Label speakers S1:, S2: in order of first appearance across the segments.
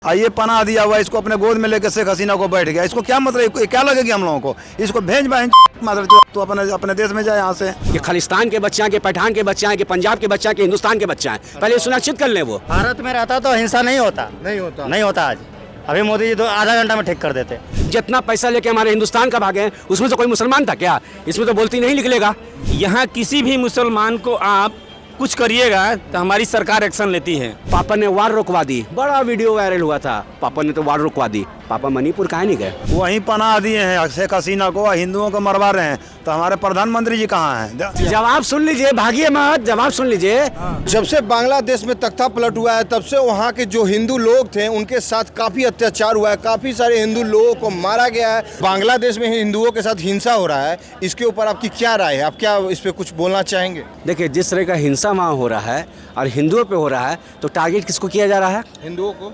S1: ये पनाह दिया हुआ, इसको अपने गोद में लेकर शेख हसीना को बैठ गया। इसको क्या मतलब, क्या लगेगी हम लोगों को? इसको भेज भाई मतलब तो अपने देश में जाए यहाँ से।
S2: ये खालिस्तान के बच्चे हैं कि पठान के बच्चे हैं कि पंजाब के बच्चे हैं कि हिंदुस्तान के बच्चे हैं, पहले सुनिश्चित कर लें। वो
S3: भारत में रहता तो हिंसा नहीं होता आज। अभी मोदी जी तो आधा घंटा में ठीक कर देते।
S2: जितना पैसा लेके हमारे हिंदुस्तान का भागे हैं उसमें तो कोई मुसलमान था क्या? इसमें तो बोलती नहीं निकलेगा।
S4: यहाँ किसी भी मुसलमान को आप कुछ करिएगा तो हमारी सरकार एक्शन लेती है।
S2: पापा ने वार रोकवा दी, बड़ा वीडियो वायरल हुआ था। पापा ने तो वार रोकवा दी। पापा मणिपुर कहाँ नहीं गए?
S1: वहीं पनाह दिए हैं शेख हसीना को, हिंदुओं को मरवा रहे हैं। तो हमारे प्रधानमंत्री जी कहाँ हैं?
S2: जवाब सुन लीजिए, भागिए मत, जवाब सुन लीजिए।
S5: जब से बांग्लादेश में तख्ता पलट हुआ है तब से वहाँ के जो हिंदू लोग थे उनके साथ काफ़ी अत्याचार हुआ है, काफ़ी सारे हिंदू लोगों को मारा गया है। बांग्लादेश में हिंदुओं के साथ हिंसा हो रहा है, इसके ऊपर आपकी क्या राय है? आप क्या इस पर कुछ बोलना चाहेंगे?
S2: देखिए, जिस तरह का हिंसा वहाँ हो रहा है और हिंदुओं पे हो रहा है, तो टारगेट किसको किया जा रहा है?
S5: हिंदुओं को।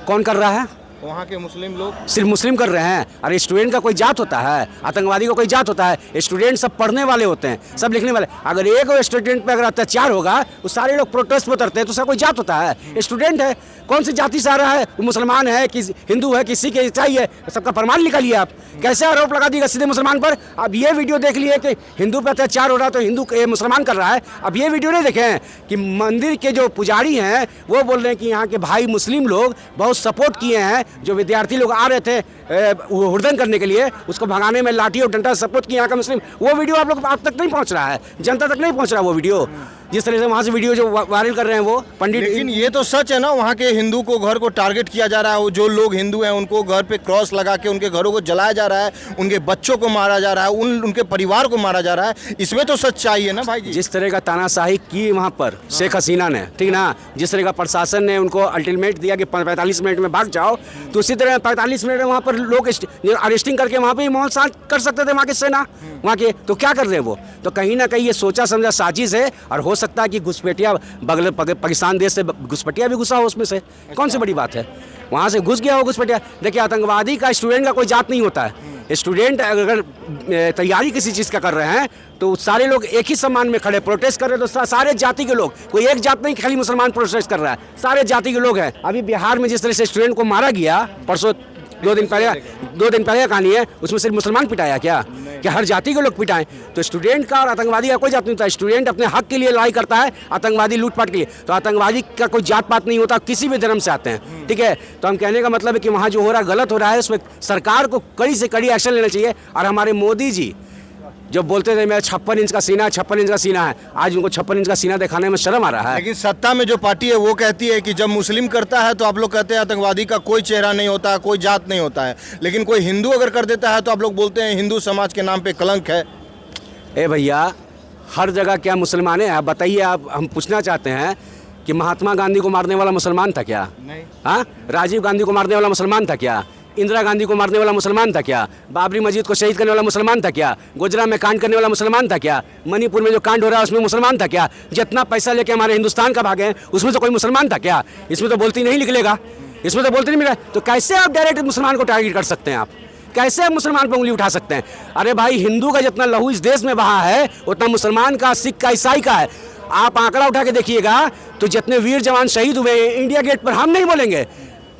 S2: कौन कर रहा है?
S5: वहाँ के मुस्लिम लोग।
S2: सिर्फ मुस्लिम कर रहे हैं। अरे स्टूडेंट का कोई जात होता है? आतंकवादी का कोई जात होता है? स्टूडेंट सब पढ़ने वाले होते हैं, सब लिखने वाले। अगर एक स्टूडेंट पे अगर अत्याचार होगा वो सारे लोग प्रोटेस्ट में उतरते हैं, तो उसका कोई जात होता है? स्टूडेंट है, कौन सी जाति से आ रहा है? वो मुसलमान है कि हिंदू है, किसी के ईसाई है, सबका प्रमाण निकालिए। आप कैसे आरोप लगा दिएगा सीधे मुसलमान पर? अब ये वीडियो देख लिए कि हिंदू पे अत्याचार हो रहा है तो हिंदू मुसलमान कर रहा है। अब ये वीडियो नहीं देखे हैं कि मंदिर के जो पुजारी हैं वो बोल रहे हैं कि यहाँ के भाई मुस्लिम लोग बहुत सपोर्ट किए हैं। जो विद्यार्थी लोग आ रहे थे हुड़दंग करने के लिए, उसको भगाने में लाठी और डंडा सपोर्ट किया यहाँ का मुस्लिम। वो वीडियो आप लोग आप तक नहीं पहुँच रहा है, जनता तक नहीं पहुँच रहा वो वीडियो। जिस तरह से वहाँ से वीडियो जो वायरल कर रहे हैं वो पंडित।
S5: लेकिन ये तो सच है ना, वहाँ के हिंदू को घर को टारगेट किया जा रहा है। जो लोग हिंदू हैं उनको घर पे क्रॉस लगा के उनके घरों को जलाया जा रहा है, उनके बच्चों को मारा जा रहा है, उनके परिवार को मारा जा रहा है। इसमें तो सच्चाई है ना भाई जी।
S2: जिस तरह का तानाशाही की वहाँ पर शेख हसीना ने, ठीक ना, जिस तरह का प्रशासन ने उनको अल्टीमेट दिया कि 45 मिनट में भाग जाओ, तो उसी तरह 45 मिनट में वहाँ पर लोग अरेस्टिंग करके वहाँ पे माहौल शांत कर सकते थे वहाँ की सेना वहाँ के। तो क्या कर रहे हैं वो? तो कहीं ना कहीं ये सोचा समझा साजिश है। और हो सकता है कि घुसपैठिया बगल पाकिस्तान देश से घुसपैठिया भी घुसा हो उसमें से। कौन सी बड़ी बात है? वहाँ से घुस गया हो घुसपैठिया। देखिए, आतंकवादी का स्टूडेंट का कोई जात नहीं होता है। स्टूडेंट अगर तैयारी किसी चीज़ का कर रहे हैं तो सारे लोग एक ही सम्मान में खड़े प्रोटेस्ट कर रहे हैं। तो सारे जाति के लोग, कोई एक जात नहीं खाली मुसलमान प्रोटेस्ट कर रहा है, सारे जाति के लोग हैं। अभी बिहार में जिस तरह से स्टूडेंट को मारा गया परसों, 2 दिन पहले कहानी है, उसमें सिर्फ मुसलमान पिटाया क्या हर जाति के लोग पिटाएं? तो स्टूडेंट का और आतंकवादी का कोई जात नहीं होता। स्टूडेंट अपने हक के लिए लड़ाई करता है, आतंकवादी लूटपाट के लिए। तो आतंकवादी का कोई जात पात नहीं होता, किसी भी धर्म से आते हैं, ठीक है। तो हम कहने का मतलब है कि वहाँ जो हो रहा है गलत हो रहा है, उसमें सरकार को कड़ी से कड़ी एक्शन लेना चाहिए। और हमारे मोदी जी जो बोलते थे मेरा 56 इंच का सीना है, 56 इंच का सीना है, आज उनको 56 इंच का सीना दिखाने में शर्म आ रहा है।
S5: लेकिन सत्ता में जो पार्टी है वो कहती है कि जब मुस्लिम करता है तो आप लोग कहते हैं आतंकवादी का कोई चेहरा नहीं होता, कोई जात नहीं होता है। लेकिन कोई हिंदू अगर कर देता है तो आप लोग बोलते हैं हिंदू समाज के नाम पे कलंक है।
S2: ए भैया, हर जगह क्या मुसलमान है? आप बताइए। आप हम पूछना चाहते हैं कि महात्मा गांधी को मारने वाला मुसलमान था क्या?
S5: नहीं।
S2: हाँ, राजीव गांधी को मारने वाला मुसलमान था क्या? इंदिरा गांधी को मारने वाला मुसलमान था क्या? बाबरी मस्जिद को शहीद करने वाला मुसलमान था क्या? गुजरात में कांड करने वाला मुसलमान था क्या? मणिपुर में जो कांड हो रहा है उसमें मुसलमान था क्या? जितना पैसा लेके हमारे हिंदुस्तान का भागे हैं उसमें तो कोई मुसलमान था क्या? इसमें तो बोलती नहीं निकलेगा, इसमें तो बोलती नहीं मिला। तो कैसे आप डायरेक्ट मुसलमान को टारगेट कर सकते हैं? आप कैसे आप मुसलमान पर उंगली उठा सकते हैं? अरे भाई, हिंदू का जितना लहू इस देश में बहा है उतना मुसलमान का, सिख का, ईसाई का है। आप आंकड़ा उठा के देखिएगा तो जितने वीर जवान शहीद हुए इंडिया गेट पर, हम नहीं बोलेंगे,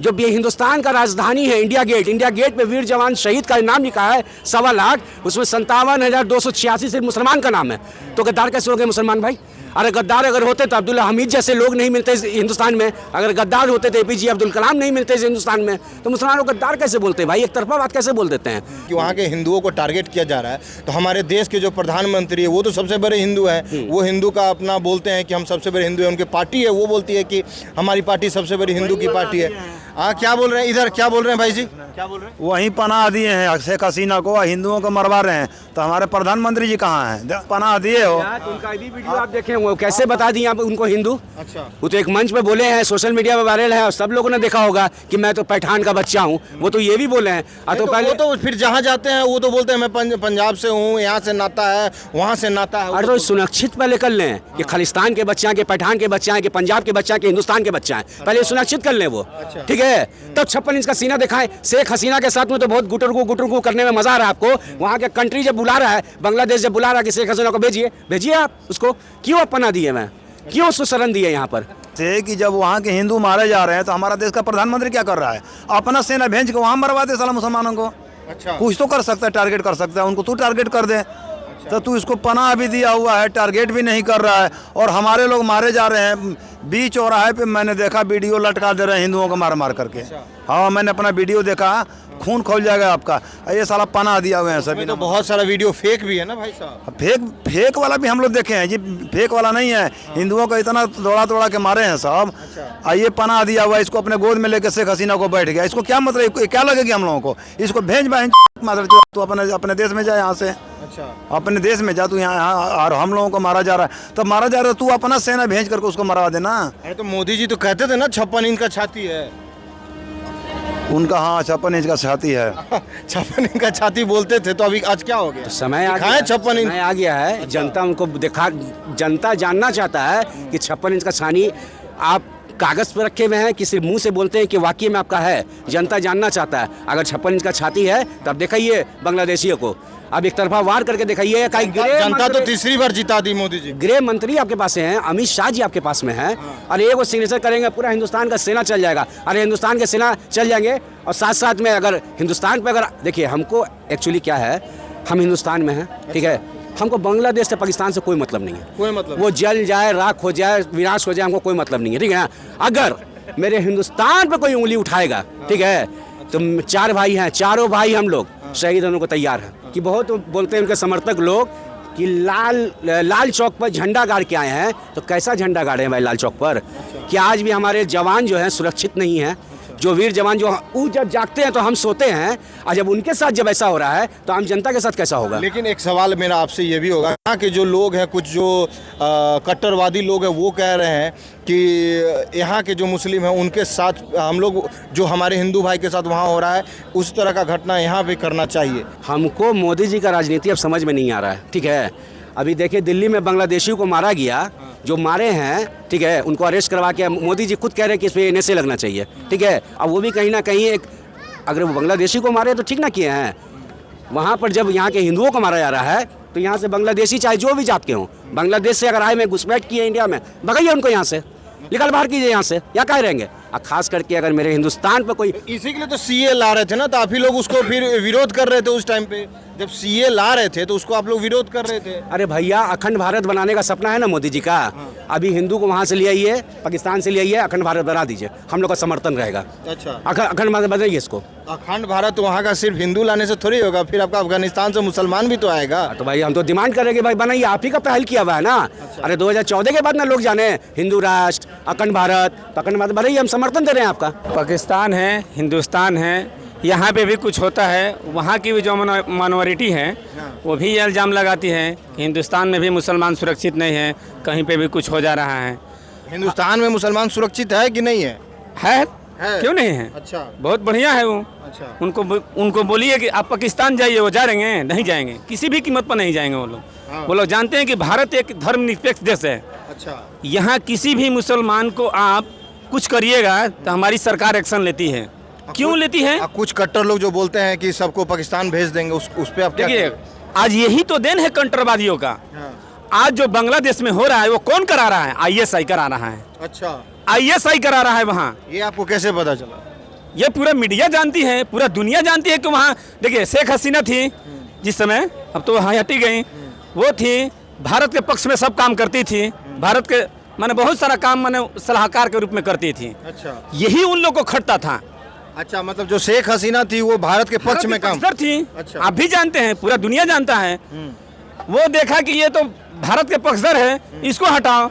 S2: जो हिंदुस्तान का राजधानी है इंडिया गेट पे वीर जवान शहीद का नाम लिखा है 1.25 लाख, उसमें 57,286 सिर्फ मुसलमान का नाम है। तो गद्दार कैसे हो गए मुसलमान भाई? अरे गद्दार अगर होते तो अब्दुल हमीद जैसे लोग नहीं मिलते इस हिंदुस्तान में। अगर गद्दार होते तो APJ अब्दुल कलाम नहीं मिलते इस हिंदुस्तान में। तो मुसलमानों को गद्दार कैसे बोलते हैं भाई? एक तरफा बात कैसे बोल देते हैं
S5: कि वहाँ के हिंदुओं को टारगेट किया जा रहा है? तो हमारे देश के जो प्रधानमंत्री है वो तो सबसे बड़े हिंदू हैं। वो हिंदू का अपना बोलते हैं कि हम सबसे बड़े हिंदू हैं। उनकी पार्टी है वो बोलती है कि हमारी पार्टी सबसे बड़ी हिंदू की पार्टी है। हाँ, क्या बोल रहे हैं इधर? क्या बोल रहे हैं भाई जी? क्या बोल रहे हैं?
S1: वहीं पनाह दिए हैं शेख हसीना को, हिंदुओं को मरवा रहे हैं। तो हमारे प्रधानमंत्री जी कहाँ हैं? पनाह दिए हो।
S2: उनका भी वीडियो आप देखे होंगे, कैसे बता दिए आप उनको हिंदू।
S5: अच्छा।
S2: वो तो एक मंच पे बोले हैं, सोशल मीडिया पे वायरल है और सब लोगों ने देखा होगा कि मैं तो पठान का बच्चा हूँ। वो तो ये भी बोले हैं। तो पहले
S5: वो तो फिर जहाँ जाते हैं वो तो बोलते हैं मैं पंजाब से हूँ, यहाँ से नाता है, वहाँ से नाता है।
S2: अरे तो सुनिश्चित पहले कर लें कि खालिस्तान के बच्चे हैं कि पठान के बच्चे हैं कि पंजाब के बच्चे हैं कि हिंदुस्तान के बच्चे हैं, पहले सुनिश्चित कर लें वो, ठीक है। तब 56 इंच का सीना दिखाएं। शेख हसीना के साथ में तो बहुत गुटरगू करने में मजा आ रहा है आपको। वहाँ के कंट्री जब बुला रहा है, बांग्लादेश जब बुला रहा है कि शेख हसीना को भेजिए आप उसको, क्यों अपना दिए? मैं क्यों उसको शरण दिए यहाँ पर?
S1: से कि जब वहाँ के हिंदू मारे जा रहे हैं तो हमारा देश का प्रधानमंत्री क्या कर रहा है? अपना सेना भेज के वहाँ मरवा दे साला मुसलमानों को।
S5: अच्छा,
S1: कुछ तो कर सकता है, टारगेट कर सकता है उनको, तू टारगेट कर दे। तो तू इसको पनाह भी दिया हुआ है, टारगेट भी नहीं कर रहा है, और हमारे लोग मारे जा रहे हैं। बीच चौराहे पे मैंने देखा वीडियो लटका दे रहे हैं हिंदुओं को मार मार करके। हाँ, मैंने अपना वीडियो देखा, खून खोल जाएगा आपका। ये साला पनाह दिया हुए हैं सभी।
S5: तो बहुत सारा वीडियो फेक भी है ना भाई साहब?
S1: फेक वाला भी हम लोग देखे हैं जी, फेक वाला नहीं है। हिंदुओं को इतना दौड़ा के मारे हैं साहब। ये पनाह दिया हुआ है, इसको अपने गोद में लेके शेख हसीना को बैठ गया। इसको क्या मतलब, क्या लगेगी हम लोगों को? इसको भेज भाई मतलब तू अपने देश में जा यहाँ से।
S5: अच्छा,
S1: अपने देश में जा तू, यहाँ और हम लोगों को मारा जा रहा है। तब मारा जा रहा है, तू अपना सेना भेज करके उसको मरवा देना।
S5: अरे तो मोदी जी तो कहते थे ना 56 इंच का छाती है।
S1: उनका हाँ 56 इंच का छाती है।
S5: 56 इंच का छाती बोलते थे, तो अभी आज क्या हो गया?
S2: समय आ
S5: दिखाएं
S2: गया,
S5: 56 इंच।
S2: समय आ गया है। जनता उनको दिखा, जनता जानना चाहता है कि 56 इंच का छानी आप कागज पर रखे हुए हैं कि सिर्फ मुंह से बोलते हैं कि वाकई में आपका है। जनता जानना चाहता है। अगर 56 इंच का छाती है तो आप दिखाइए बांग्लादेशियों को, अब एक तरफा वार करके दिखाइए।
S5: जनता तो तीसरी बार जिता दी मोदी जी।
S2: गृह मंत्री आपके पास हैं, अमित शाह जी आपके पास में हैं, और एक वो सिग्नेचर करेंगे पूरा हिंदुस्तान का सेना चल जाएगा। अरे हिंदुस्तान के सेना चल जाएंगे, और साथ साथ में अगर हिंदुस्तान पे अगर देखिए, हमको एक्चुअली क्या है, हम हिंदुस्तान में हैं, ठीक है। हमको बांग्लादेश से पाकिस्तान से कोई मतलब नहीं है।
S5: कोई मतलब
S2: वो जल जाए, राख हो जाए, विनाश हो जाए, हमको कोई मतलब नहीं है, ठीक है। अगर मेरे हिंदुस्तान पे कोई उंगली उठाएगा, ठीक है, तो 4 भाई हैं, चारों भाई हम लोग शहीद होने को तैयार हैं। कि बहुत बोलते हैं उनके समर्थक लोग कि लाल चौक पर झंडा गाड़ के आए हैं, तो कैसा झंडा गाड़े हैं भाई लाल चौक पर? कि आज भी हमारे जवान जो हैं सुरक्षित नहीं हैं। जो वीर जवान जो वो जब जागते हैं तो हम सोते हैं, और जब उनके साथ जब ऐसा हो रहा है तो आम जनता के साथ कैसा होगा?
S5: लेकिन एक सवाल मेरा आपसे ये भी होगा, यहाँ के जो लोग हैं, कुछ जो कट्टरवादी लोग हैं, वो कह रहे हैं कि यहाँ के जो मुस्लिम हैं उनके साथ हम लोग, जो हमारे हिंदू भाई के साथ वहाँ हो रहा है, उस तरह का घटना यहाँ पे करना चाहिए।
S2: हमको मोदी जी का राजनीति अब समझ में नहीं आ रहा है, ठीक है। अभी देखिए दिल्ली में बांग्लादेशियों को मारा गया, जो मारे हैं, ठीक है, उनको अरेस्ट करवा के मोदी जी खुद कह रहे हैं कि इस पर NSA लगना चाहिए, ठीक है। अब वो भी कहीं ना कहीं एक, अगर वो बांग्लादेशी को मारे तो ठीक ना किए हैं। वहाँ पर जब यहाँ के हिंदुओं को मारा जा रहा है तो यहाँ से बांग्लादेशी चाहे जो भी जात के हों, बांग्लादेश से अगर आए में घुसपैठ किए इंडिया में, भगाइए उनको यहाँ से, निकल बाहर कीजिए यहाँ से, या कहाँ रहेंगे? और खास करके अगर मेरे हिंदुस्तान पर कोई,
S5: इसी के लिए तो CA ला रहे थे ना, तो आप ही लोग उसको फिर विरोध कर रहे थे उस टाइम पे। जब CA ला रहे थे तो उसको आप लोग विरोध कर रहे थे।
S2: अरे भैया, अखंड भारत बनाने का सपना है ना मोदी जी का। अभी हिंदू को वहाँ से ले आइए, पाकिस्तान से ले आइए, अखंड भारत बना दीजिए, हम लोग का समर्थन रहेगा।
S5: अच्छा,
S2: अखंड भारत बनाइए इसको।
S5: अखंड भारत वहाँ का सिर्फ हिंदू लाने से थोड़ी होगा, फिर आपका अफगानिस्तान से मुसलमान भी तो आएगा।
S2: तो भाई हम तो डिमांड करेंगे भाई बनाइए, आप ही का पहल किया हुआ है ना। अरे 2014 के बाद ना लोग जाने हिंदू राष्ट्र, अखंड भारत, तो अखंड भारत बनाइए, हम समर्थन दे रहे हैं आपका।
S4: पाकिस्तान है, हिंदुस्तान है, यहाँ पे भी कुछ होता है, वहाँ की भी जो माइनॉरिटी है वो भी ये इल्ज़ाम लगाती है कि हिंदुस्तान में भी मुसलमान सुरक्षित नहीं है, कहीं पे भी कुछ हो जा रहा है।
S5: हिंदुस्तान में मुसलमान सुरक्षित है कि नहीं है?
S4: है, क्यों नहीं है?
S5: अच्छा,
S4: बहुत बढ़िया है वो।
S5: अच्छा,
S4: उनको बोलिए कि आप पाकिस्तान जाइए, वो जा रहे हैं? नहीं जाएंगे, किसी भी कीमत पर नहीं जाएंगे वो लोग। वो लोग जानते हैं कि भारत एक धर्मनिरपेक्ष देश है।
S5: अच्छा,
S4: यहाँ किसी भी मुसलमान को आप कुछ करिएगा तो हमारी सरकार एक्शन लेती है। क्यों लेती है?
S5: कुछ कट्टर लोग जो बोलते हैं कि सबको पाकिस्तान भेज देंगे, उस पे आप क्या
S4: देखिए,
S5: कहेंगे?
S4: आज यही तो देन है कंट्रवादियों का। आज जो बांग्लादेश में हो रहा है वो कौन करा रहा है? ISI करा रहा है।
S5: अच्छा,
S4: ISI करा रहा है वहाँ।
S5: ये आपको कैसे पता चला?
S4: ये पूरा मीडिया जानती है, पूरा दुनिया जानती है कि वहाँ, देखिए शेख हसीना थी जिस समय, अब तो वहाँ हटी गई, वो थी भारत के पक्ष में सब काम करती थी, भारत के माने बहुत सारा काम माने सलाहकार के रूप में करती थी।
S5: अच्छा,
S4: यही उन लोग को खटता था।
S5: अच्छा, मतलब जो शेख हसीना थी वो भारत के पक्ष में काम
S4: थी।
S5: अच्छा,
S4: आप भी जानते हैं, पूरा दुनिया जानता है। वो देखा कि ये तो भारत के पक्षधर है, इसको हटाओ।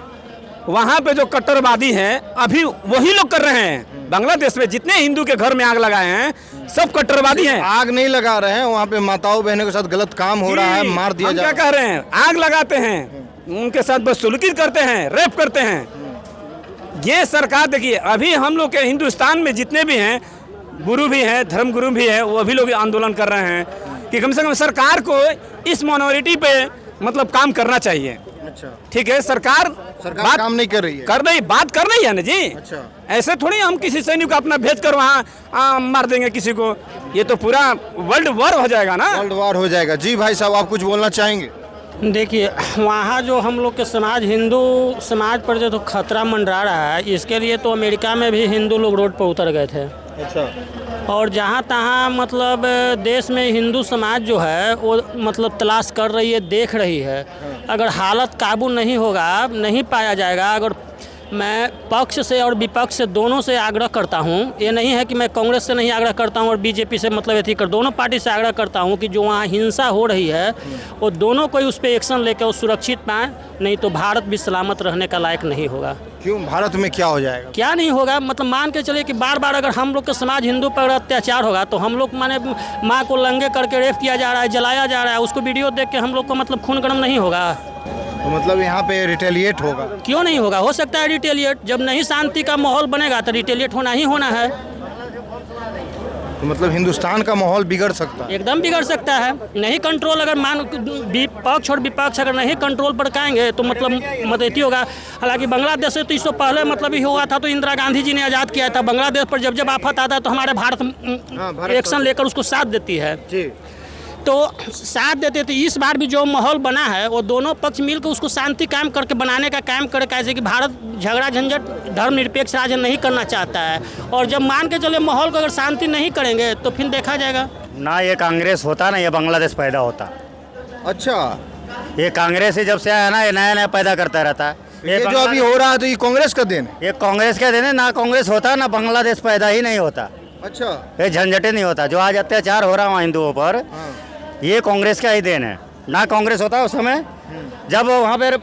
S4: वहाँ पे जो कट्टरवादी हैं अभी वही लोग कर रहे हैं। बांग्लादेश में जितने हिंदू के घर में आग लगाए हैं सब कट्टरवादी हैं।
S5: आग नहीं लगा रहे हैं, वहाँ पे माताओं बहनों के साथ गलत काम हो रहा है, मार दिया जा रहा है।
S4: क्या कह रहे हैं? आग लगाते हैं, उनके साथ बदसलूकी करते हैं, रेप करते हैं। ये सरकार देखिए, अभी हम लोग के हिंदुस्तान में जितने भी हैं, गुरु भी हैं, धर्म गुरु भी हैं, वो भी लोग आंदोलन कर रहे हैं कि कम से कम सरकार को इस माइनॉरिटी पे मतलब काम करना चाहिए।
S5: अच्छा,
S4: ठीक है, सरकार बात
S5: काम नहीं कर रही है,
S4: बात कर रही है ना जी।
S5: अच्छा,
S4: ऐसे थोड़ी हम किसी सैनिक को अपना भेज कर वहाँ मार देंगे किसी को, ये तो पूरा वर्ल्ड वॉर हो जाएगा ना।
S5: वर्ल्ड वॉर हो जाएगा। जी भाई साहब, आप कुछ बोलना चाहेंगे?
S6: देखिए वहाँ जो हम लोग के समाज हिंदू समाज पर जो तो खतरा मंडरा रहा है, इसके लिए तो अमेरिका में भी हिंदू लोग रोड पर उतर गए थे।
S5: अच्छा।
S6: और जहाँ तहाँ मतलब देश में हिंदू समाज जो है वो मतलब तलाश कर रही है, देख रही है। अगर हालत काबू नहीं होगा, नहीं पाया जाएगा, अगर मैं पक्ष से और विपक्ष से दोनों से आग्रह करता हूँ, ये नहीं है कि मैं कांग्रेस से नहीं आग्रह करता हूँ और बीजेपी से मतलब एथी कर, दोनों पार्टी से आग्रह करता हूँ कि जो वहाँ हिंसा हो रही है वो दोनों कोई उस पर एक्शन लेकर वो सुरक्षित पाएँ, नहीं तो भारत भी सलामत रहने का लायक नहीं होगा।
S5: क्यों, भारत में क्या हो जाएगा?
S6: क्या नहीं होगा, मतलब मान के चलिए कि बार बार अगर हम लोग के समाज हिंदू पर अत्याचार होगा तो हम लोग माने माँ को लंगे करके रेप किया जा रहा है, जलाया जा रहा है, उसको वीडियो देख के हम लोग को मतलब खून गर्म नहीं होगा?
S5: तो मतलब यहाँ पे रिटेलिएट होगा?
S6: क्यों नहीं होगा, हो सकता है रिटेलिएट। जब नहीं शांति का माहौल बनेगा तो रिटेलिएट होना ही होना है।
S5: तो मतलब हिंदुस्तान का माहौल बिगड़ सकता है?
S6: एकदम बिगड़ सकता है। नहीं कंट्रोल, अगर मान पक्ष और विपक्ष अगर नहीं कंट्रोल पर काएंगे तो मतलब मदद ही होगा। हालांकि बांग्लादेश से तो इससे पहले मतलब ही हुआ था, तो इंदिरा गांधी जी ने आज़ाद किया था। बांग्लादेश पर जब जब आफत आता है तो हमारे भारत एक्शन लेकर उसको साथ देती है,
S5: जी।
S6: तो साथ देते थे। इस बार भी जो माहौल बना है वो दोनों पक्ष मिलकर उसको शांति कायम करके बनाने का काम करे, कैसे कि भारत झगड़ा झंझट धर्मनिरपेक्ष राज्य नहीं करना चाहता है। और जब मान के चले माहौल को अगर शांति नहीं करेंगे तो फिर देखा जाएगा।
S3: ना ये कांग्रेस होता ना ये बांग्लादेश पैदा होता।
S5: अच्छा,
S3: ये कांग्रेस ही जब से आया ना ये नया नया पैदा करता रहता है।
S5: ये जो अभी हो रहा है तो ये कांग्रेस का देन है?
S3: ये कांग्रेस का देन है। ना कांग्रेस होता ना बांग्लादेश पैदा ही नहीं होता।
S5: अच्छा।
S3: ये झंझटे नहीं होता। जो आज अत्याचार हो रहा है हिंदुओं पर, ये कांग्रेस का ही देन है। ना कांग्रेस होता उस समय जब वहाँ पर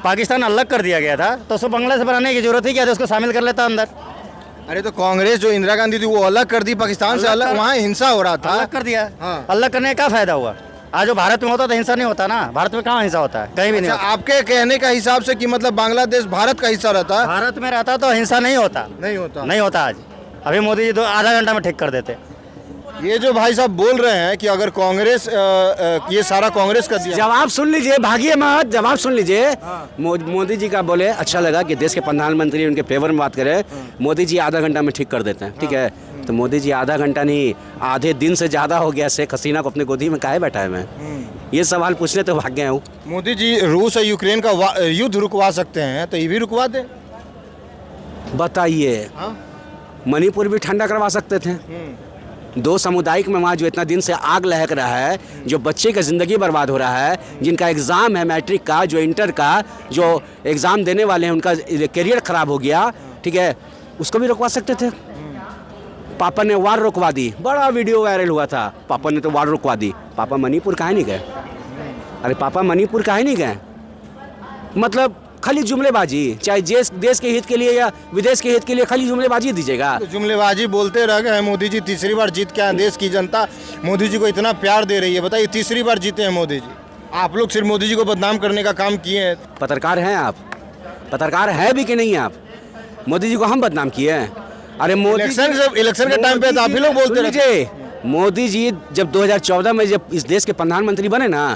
S3: पाकिस्तान अलग कर दिया गया था तो उसको बांग्लादेश बनाने की जरूरत ही क्या थी, उसको शामिल कर लेता अंदर।
S5: अरे तो कांग्रेस जो इंदिरा गांधी थी वो अलग कर दी पाकिस्तान से, अलग वहाँ हिंसा हो रहा था,
S3: अलग कर दिया।
S5: हाँ।
S3: अलग करने का फायदा हुआ? आज जो भारत में होता तो हिंसा नहीं होता ना। भारत में कहाँ हिंसा होता है? कहीं भी नहीं
S5: अच्छा,
S3: होता।
S5: आपके कहने का हिसाब से कि मतलब बांग्लादेश भारत का हिस्सा रहता है?
S3: भारत में रहता तो हिंसा नहीं होता।
S5: नहीं होता?
S3: नहीं होता। आज अभी मोदी जी तो आधा घंटा में ठीक कर देते।
S5: ये जो भाई साहब बोल रहे हैं कि अगर कांग्रेस ये सारा कांग्रेस का दिया।
S2: जवाब सुन लीजिए, भागिए मत, जवाब सुन लीजिए। मोदी जी का बोले अच्छा लगा कि देश के प्रधानमंत्री उनके फेवर में बात करें। मोदी जी आधा घंटा में ठीक कर देते हैं, ठीक है। तो मोदी जी आधा घंटा नहीं, आधे दिन से ज़्यादा हो गया शेख हसीना को अपने गोदी में काहे बैठा है? मैं ये सवाल पूछने तो भाग गया हूँ।
S5: मोदी जी रूस और यूक्रेन का युद्ध रुकवा सकते हैं तो ये भी रुकवा दे।
S2: बताइए, मणिपुर भी ठंडा करवा सकते थे। दो सामुदायिक में वहाँ जो इतना दिन से आग लहक रहा है, जो बच्चे का ज़िंदगी बर्बाद हो रहा है, जिनका एग्ज़ाम है मैट्रिक का, जो इंटर का जो एग्ज़ाम देने वाले हैं उनका करियर ख़राब हो गया, ठीक है, उसको भी रुकवा सकते थे। पापा ने वार रुकवा दी, बड़ा वीडियो वायरल हुआ था। पापा ने तो वार रुकवा दी। पापा मणिपुर काहे नहीं गए? अरे पापा मणिपुर काहे नहीं गए? मतलब खाली जुमलेबाजी, चाहे देश के हित के लिए या विदेश के हित के लिए खाली जुमलेबाजी दीजिएगा।
S5: तो जुमलेबाजी बोलते रह गए मोदी जी। तीसरी बार जीत के आए, देश की जनता मोदी जी को इतना प्यार दे रही है, बताइए तीसरी बार जीते हैं मोदी जी। आप लोग सिर्फ मोदी जी को बदनाम करने का काम किए हैं।
S2: पत्रकार हैं आप? पत्रकार है भी कि नहीं आप? मोदी जी को हम बदनाम किए हैं? अरे मोदी
S5: इलेक्शन के टाइम पे तो आप ही लोग बोलते
S2: रहे। मोदी जी जब 2014 में जब इस देश के प्रधानमंत्री बने ना,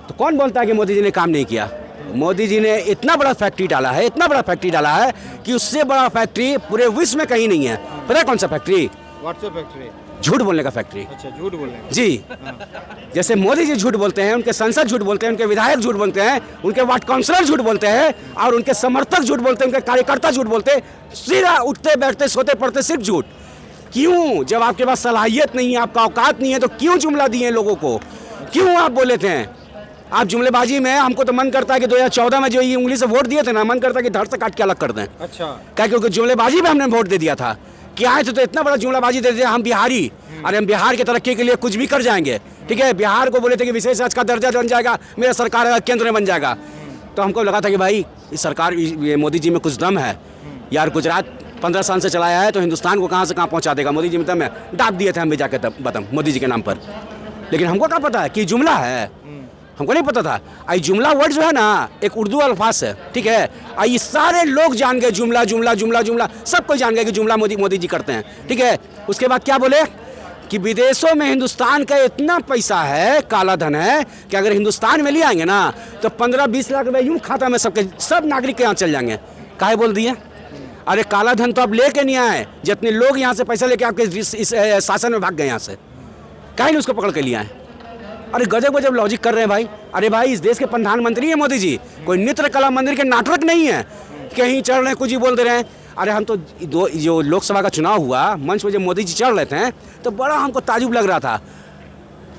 S2: तो कौन बोलता है कि मोदी जी ने काम नहीं किया? मोदी जी ने इतना बड़ा फैक्ट्री डाला है, इतना बड़ा फैक्ट्री डाला है कि उससे बड़ा फैक्ट्री पूरे विश्व में कहीं नहीं है। पता है कौन सा फैक्ट्री?
S5: WhatsApp factory.
S2: झूठ बोलने का फैक्ट्री।
S5: अच्छा, झूठ बोलने का।
S2: जी। जैसे मोदी जी झूठ बोलते हैं, उनके सांसद झूठ बोलते हैं, उनके विधायक झूठ बोलते हैं, उनके वार्ड काउंसलर झूठ बोलते हैं, और उनके समर्थक झूठ बोलते हैं, उनके कार्यकर्ता झूठ बोलते हैं। सीधा उठते बैठते सोते पड़ते सिर्फ झूठ। क्यों? जब आपके पास सलाहियत नहीं है, आपका औकात नहीं है, तो क्यों जुमला दिए लोगों को? क्यों आप बोले थे? आप जुमलेबाजी में, हमको तो मन करता है कि 2014 में जो ये उंगली से वोट दिए थे ना, मन करता है कि धड़ से काट के अलग कर दें।
S5: अच्छा।
S2: क्या? क्योंकि जुमलेबाजी में हमने वोट दे दिया था कि आए थे तो इतना बड़ा जुमलाबाजी दे दिया, हम बिहारी, अरे हम बिहार की तरक्की के लिए कुछ भी कर जाएंगे, ठीक है। बिहार को बोले थे कि विशेष राज्य का दर्जा बन जाएगा, मेरा सरकार केंद्र में बन जाएगा। तो हमको लगा था कि भाई इस सरकार, ये मोदी जी में कुछ दम है यार। गुजरात 15 साल से चलाया है तो हिंदुस्तान को कहाँ से कहाँ पहुँचा देगा। मोदी जी में दम है, डाप दिए थे हम भी जाके बदम मोदी जी के नाम पर। लेकिन हमको क्या पता है कि जुमला है, हमको नहीं पता था। आई जुमला वर्ड जो है ना, एक उर्दू अल्फाज है, ठीक है। आई सारे लोग जान गए जुमला जुमला जुमला जुमला, सब कोई जान गए कि जुमला मोदी जी करते हैं, ठीक है। उसके बाद क्या बोले कि विदेशों में हिंदुस्तान का इतना पैसा है, काला धन है, कि अगर हिंदुस्तान में ले आएंगे ना तो 15-20 लाख रुपए यूँ खाता में सब नागरिक के यहाँ चल जाएंगे। काहे बोल दिए? अरे काला धन तो आप लेके नहीं आए, जितने लोग यहाँ से पैसा लेके आपके इस शासन में भाग गए यहाँ से, काहे नहीं उसको पकड़ के लिए आए? अरे गजब गजब लॉजिक कर रहे हैं भाई। अरे भाई इस देश के प्रधानमंत्री है मोदी जी, कोई नृत्य कला मंदिर के नाटक नहीं है, कहीं चढ़ रहे हैं कुछ ही बोल दे रहे हैं। अरे हम तो जो लोकसभा का चुनाव हुआ मंच पर जब मोदी जी चढ़ रहे थे तो बड़ा हमको ताजुब लग रहा था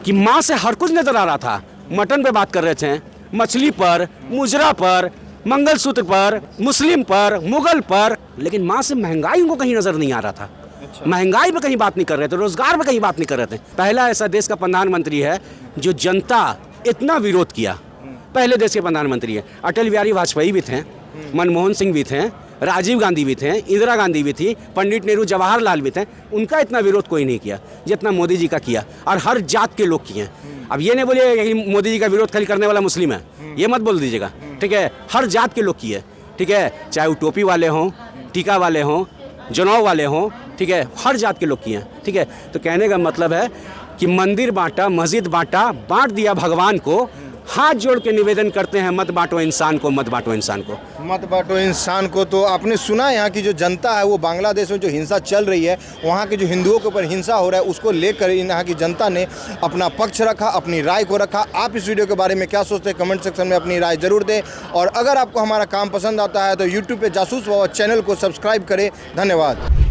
S2: कि माँ से हर कुछ नजर आ रहा था। मटन पे बात कर रहे थे, मछली पर, मुजरा पर, मंगलसूत्र पर, मुस्लिम पर, मुगल पर, लेकिन माँ से महंगाई उनको कहीं नजर नहीं आ रहा था। महंगाई पे कहीं बात नहीं कर रहे थे, रोजगार पे कहीं बात नहीं कर रहे थे। पहला ऐसा देश का प्रधानमंत्री है जो जनता इतना विरोध किया, पहले देश के प्रधानमंत्री है। अटल बिहारी वाजपेयी भी थे, मनमोहन सिंह भी थे, राजीव गांधी भी थे, इंदिरा गांधी भी थी, पंडित नेहरू, जवाहरलाल भी थे। उनका इतना विरोध कोई नहीं किया जितना मोदी जी का किया, और हर जात के लोग किए। अब ये नहीं बोलिए कि मोदी जी का विरोध खाली करने वाला मुस्लिम है, ये मत बोल दीजिएगा, ठीक है। हर जात के लोग किए, ठीक है, चाहे वो टोपी वाले हों, टीका वाले हों, जनेऊ वाले हों, ठीक है, हर जात के लोग किए, ठीक है। तो कहने का मतलब है कि मंदिर बांटा, मस्जिद बांटा, बांट दिया भगवान को। हाथ जोड़ के निवेदन करते हैं, मत बांटो इंसान को, मत बांटो इंसान को,
S5: मत बांटो इंसान को। तो आपने सुना यहाँ की जो जनता है वो बांग्लादेश में जो हिंसा चल रही है, वहाँ के जो हिंदुओं के ऊपर हिंसा हो रहा है, उसको लेकर यहाँ की जनता ने अपना पक्ष रखा, अपनी राय को रखा। आप इस वीडियो के बारे में क्या सोचते हैं, कमेंट सेक्शन में अपनी राय जरूर दें। और अगर आपको हमारा काम पसंद आता है तो यूट्यूब पे जासूस बाबा चैनल को सब्सक्राइब करें। धन्यवाद।